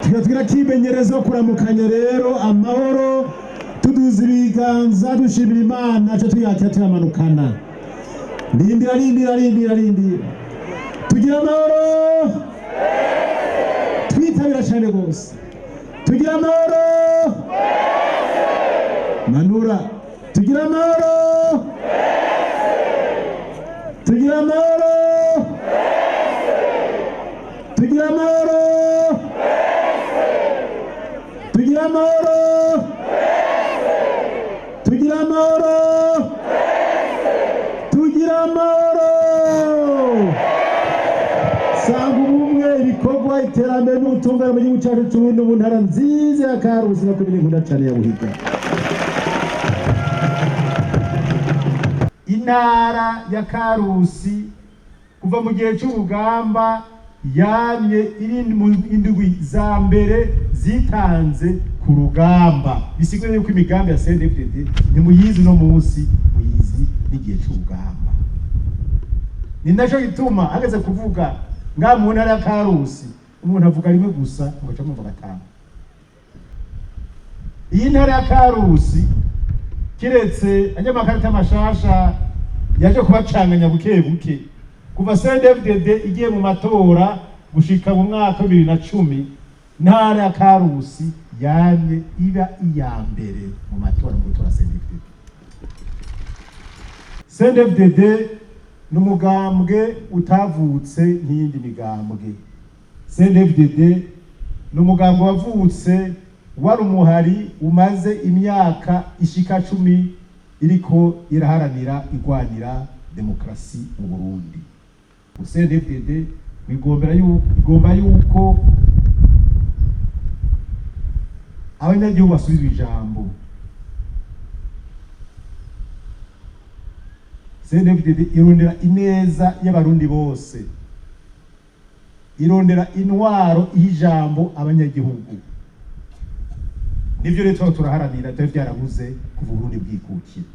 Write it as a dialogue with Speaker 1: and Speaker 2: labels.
Speaker 1: tugatwira kimenyereza kuramukanya rero amahoro tuduza ibiganza dushimira Imana cyo tuyakira tuyamanukana rindira tugira amahoro twitabira cyane gose tugira amahoro manura tugira amahoro tugira amahoro tugira amahoro tugira amahoro tugira amahoro tugira amahoro sanga ubumwe ibikorwa iterambere n'ubutungane mu gihugu cyacu cy'Uburundi mu ntara nziza ya Karusi no kubiri nkunda cyane ya Buhiga. Intara ya Karusi kuva mu gihe cy'urugamba yamye iri mu indwi za mbere zitanze ku rugamba, bisigura yuko imigambi ya CNDD ni muyizi no munsi muyizi n'igihe cy'urugamba. Ni naco gituma hageze kuvuga nga mu ntara ya Karusi umuntu avuga rimwe gusa ngo cyamva gatanu. Iyi ntara ya Karusi kiretse anyamakarita mashasha yaje kubacanganya buke buke kuva CNDD igiye mu matora gushika mu mwaka 2010 ntara ya Karusi yanye iba iya mbere mu matora mu gutora CNDD n'umugambwe utavutse nk'indi migambwe. CNDD n'umugambwe wavutse wari umuhari umaze imyaka ishika 10 iriko iraharanira igwanira demokrasi mu Burundi. CNDD igomba yuko abanyagihugu basubizwa ijambo. CNDD irondera ineza y'abarundi bose, irondera intwaro y'ijambo abanyagihugu. Nivyo rero turaharanira byarabuze kuva Burundi bwikukira.